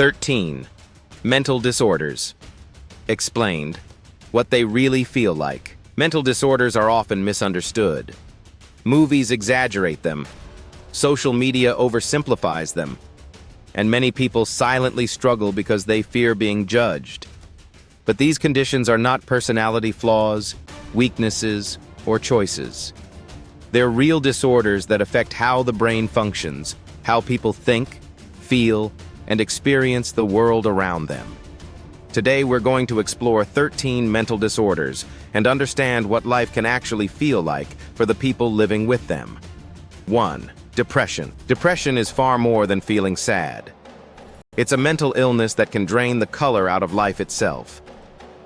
13. Mental disorders. Explained. What they really feel like. Mental disorders are often misunderstood. Movies exaggerate them. Social media oversimplifies them. And many people silently struggle because they fear being judged. But these conditions are not personality flaws, weaknesses, or choices. They're real disorders that affect how the brain functions, how people think, feel, and experience the world around them. Today, we're going to explore 13 mental disorders and understand what life can actually feel like for the people living with them. 1. Depression. Depression is far more than feeling sad. It's a mental illness that can drain the color out of life itself.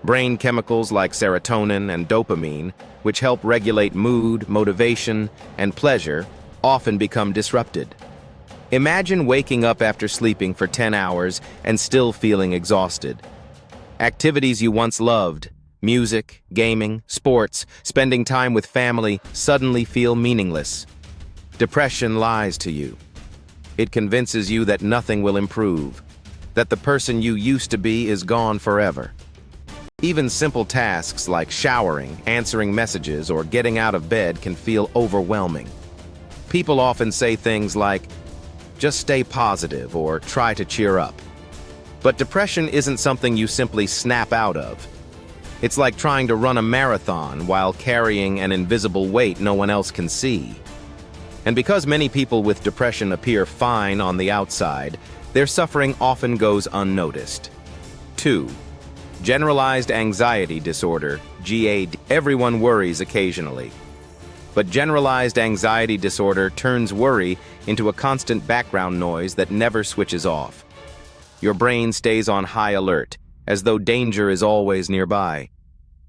Brain chemicals like serotonin and dopamine, which help regulate mood, motivation, and pleasure, often become disrupted. Imagine waking up after sleeping for 10 hours and still feeling exhausted. Activities you once loved, music, gaming, sports, spending time with family, suddenly feel meaningless. Depression lies to you. It convinces you that nothing will improve, that the person you used to be is gone forever. Even simple tasks like showering, answering messages, or getting out of bed can feel overwhelming. People often say things like, "Just stay positive," or "try to cheer up." But depression isn't something you simply snap out of. It's like trying to run a marathon while carrying an invisible weight no one else can see. And because many people with depression appear fine on the outside, their suffering often goes unnoticed. 2. Generalized Anxiety Disorder, GAD. Everyone worries occasionally. But generalized anxiety disorder turns worry into a constant background noise that never switches off. Your brain stays on high alert, as though danger is always nearby,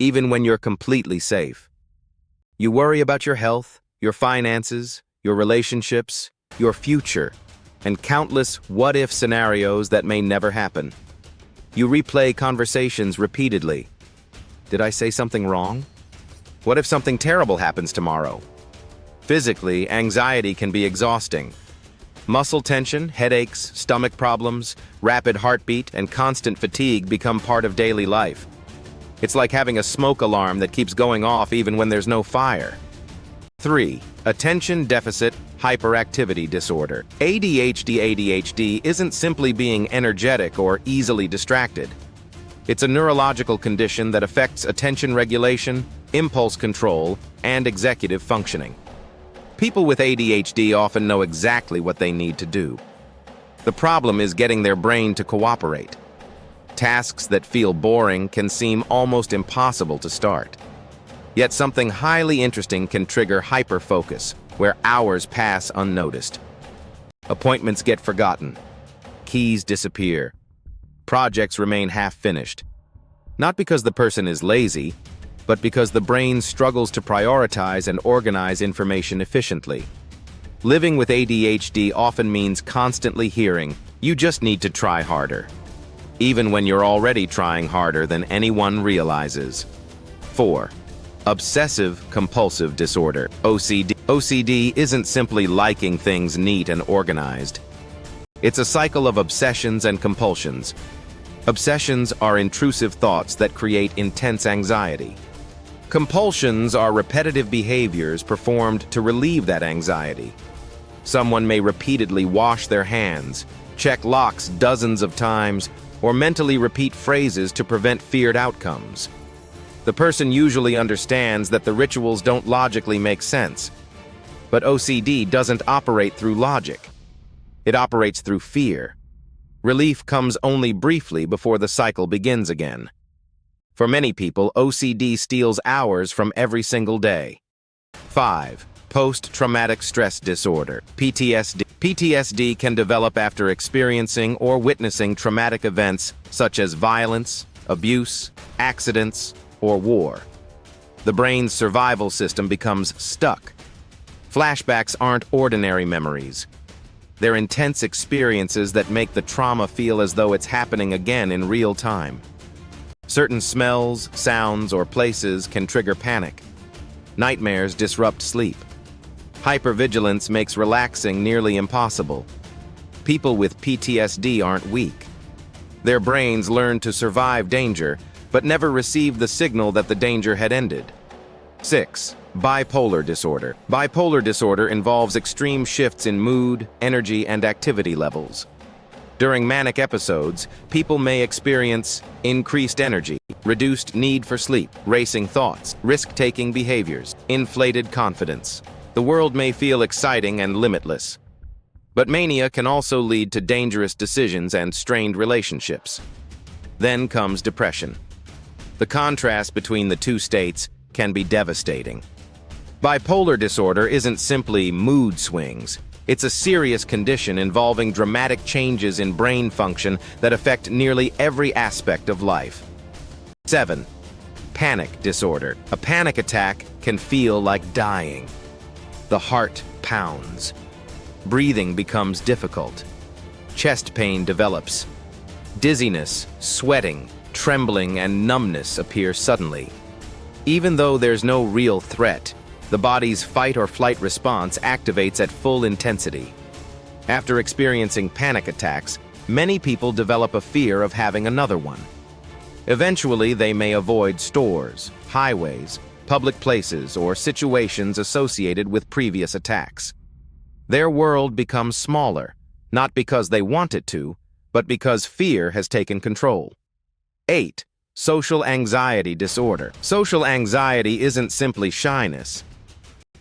even when you're completely safe. You worry about your health, your finances, your relationships, your future, and countless what-if scenarios that may never happen. You replay conversations repeatedly. Did I say something wrong? What if something terrible happens tomorrow? Physically, anxiety can be exhausting. Muscle tension, headaches, stomach problems, rapid heartbeat, and constant fatigue become part of daily life. It's like having a smoke alarm that keeps going off even when there's no fire. 3. Attention Deficit Hyperactivity Disorder. ADHD isn't simply being energetic or easily distracted. It's a neurological condition that affects attention regulation, impulse control, and executive functioning. People with ADHD often know exactly what they need to do. The problem is getting their brain to cooperate. Tasks that feel boring can seem almost impossible to start. Yet something highly interesting can trigger hyperfocus, where hours pass unnoticed. Appointments get forgotten. Keys disappear. Projects remain half-finished. Not because the person is lazy, but because the brain struggles to prioritize and organize information efficiently. Living with ADHD often means constantly hearing, "You just need to try harder," even when you're already trying harder than anyone realizes. 4. Obsessive-compulsive disorder, OCD. OCD isn't simply liking things neat and organized. It's a cycle of obsessions and compulsions. Obsessions are intrusive thoughts that create intense anxiety. Compulsions are repetitive behaviors performed to relieve that anxiety. Someone may repeatedly wash their hands, check locks dozens of times, or mentally repeat phrases to prevent feared outcomes. The person usually understands that the rituals don't logically make sense. But OCD doesn't operate through logic. It operates through fear. Relief comes only briefly before the cycle begins again. For many people, OCD steals hours from every single day. 5. Post-traumatic stress disorder, PTSD. PTSD can develop after experiencing or witnessing traumatic events such as violence, abuse, accidents, or war. The brain's survival system becomes stuck. Flashbacks aren't ordinary memories. They're intense experiences that make the trauma feel as though it's happening again in real time. Certain smells, sounds, or places can trigger panic. Nightmares disrupt sleep. Hypervigilance makes relaxing nearly impossible. People with PTSD aren't weak. Their brains learned to survive danger, but never received the signal that the danger had ended. 6. Bipolar disorder. Bipolar disorder involves extreme shifts in mood, energy, and activity levels. During manic episodes, people may experience increased energy, reduced need for sleep, racing thoughts, risk-taking behaviors, inflated confidence. The world may feel exciting and limitless. But mania can also lead to dangerous decisions and strained relationships. Then comes depression. The contrast between the two states can be devastating. Bipolar disorder isn't simply mood swings. It's a serious condition involving dramatic changes in brain function that affect nearly every aspect of life. 7. Panic disorder. A panic attack can feel like dying. The heart pounds. Breathing becomes difficult. Chest pain develops. Dizziness, sweating, trembling, and numbness appear suddenly. Even though there's no real threat, the body's fight or flight response activates at full intensity. After experiencing panic attacks, many people develop a fear of having another one. Eventually, they may avoid stores, highways, public places, or situations associated with previous attacks. Their world becomes smaller, not because they want it to, but because fear has taken control. 8. Social anxiety disorder. Social anxiety isn't simply shyness.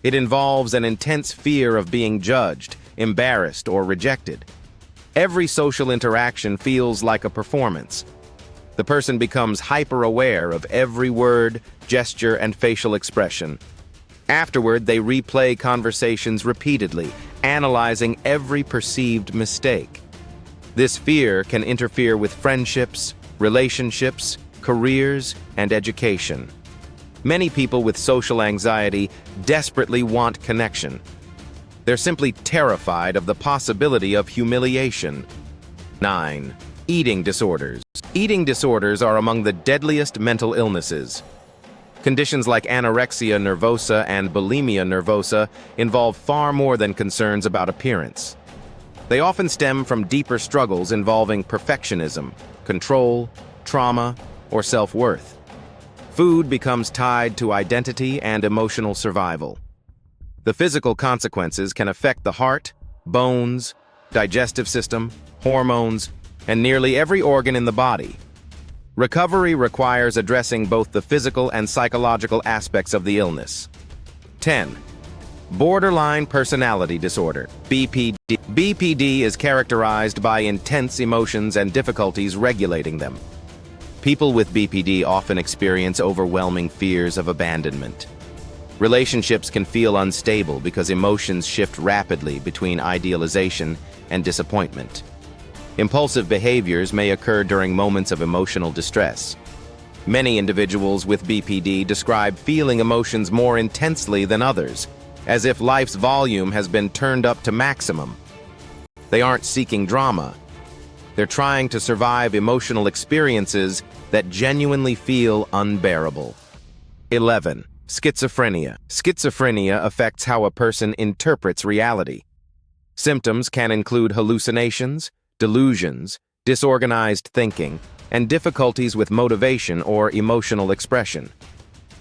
It involves an intense fear of being judged, embarrassed, or rejected. Every social interaction feels like a performance. The person becomes hyper-aware of every word, gesture, and facial expression. Afterward, they replay conversations repeatedly, analyzing every perceived mistake. This fear can interfere with friendships, relationships, careers, and education. Many people with social anxiety desperately want connection. They're simply terrified of the possibility of humiliation. 9. Eating disorders. Eating disorders are among the deadliest mental illnesses. Conditions like anorexia nervosa and bulimia nervosa involve far more than concerns about appearance. They often stem from deeper struggles involving perfectionism, control, trauma, or self-worth. Food becomes tied to identity and emotional survival. The physical consequences can affect the heart, bones, digestive system, hormones, and nearly every organ in the body. Recovery requires addressing both the physical and psychological aspects of the illness. 10. Borderline personality disorder, BPD. BPD is characterized by intense emotions and difficulties regulating them. People with BPD often experience overwhelming fears of abandonment. Relationships can feel unstable because emotions shift rapidly between idealization and disappointment. Impulsive behaviors may occur during moments of emotional distress. Many individuals with BPD describe feeling emotions more intensely than others, as if life's volume has been turned up to maximum. They aren't seeking drama. They're trying to survive emotional experiences that genuinely feel unbearable. 11. Schizophrenia. Schizophrenia affects how a person interprets reality. Symptoms can include hallucinations, delusions, disorganized thinking, and difficulties with motivation or emotional expression.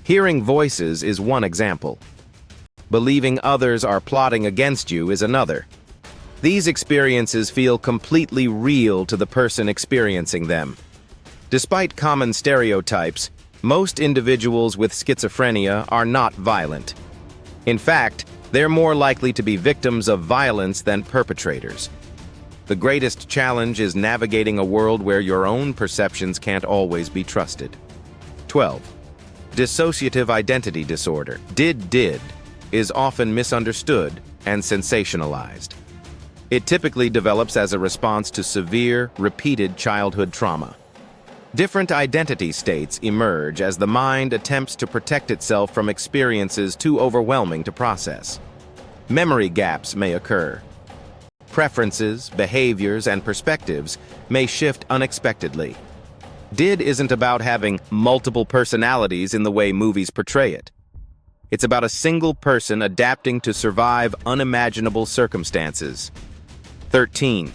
Hearing voices is one example. Believing others are plotting against you is another. These experiences feel completely real to the person experiencing them. Despite common stereotypes, most individuals with schizophrenia are not violent. In fact, they're more likely to be victims of violence than perpetrators. The greatest challenge is navigating a world where your own perceptions can't always be trusted. 12. Dissociative Identity Disorder, DID, is often misunderstood and sensationalized. It typically develops as a response to severe, repeated childhood trauma. Different identity states emerge as the mind attempts to protect itself from experiences too overwhelming to process. Memory gaps may occur. Preferences, behaviors, and perspectives may shift unexpectedly. DID isn't about having multiple personalities in the way movies portray it. It's about a single person adapting to survive unimaginable circumstances. 13.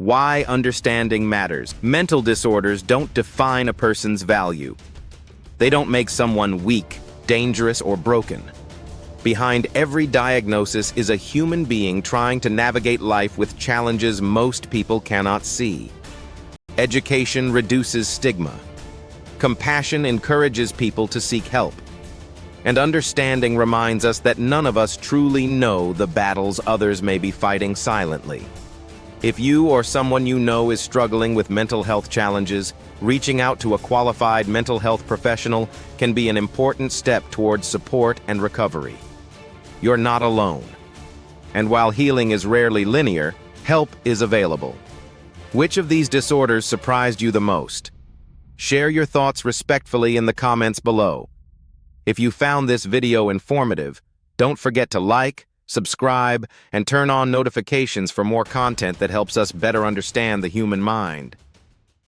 Why understanding matters. Mental disorders don't define a person's value. They don't make someone weak, dangerous, or broken. Behind every diagnosis is a human being trying to navigate life with challenges most people cannot see. Education reduces stigma. Compassion encourages people to seek help. And understanding reminds us that none of us truly know the battles others may be fighting silently. If you or someone you know is struggling with mental health challenges, reaching out to a qualified mental health professional can be an important step towards support and recovery. You're not alone. And while healing is rarely linear, help is available. Which of these disorders surprised you the most? Share your thoughts respectfully in the comments below. If you found this video informative, don't forget to like, subscribe, and turn on notifications for more content that helps us better understand the human mind.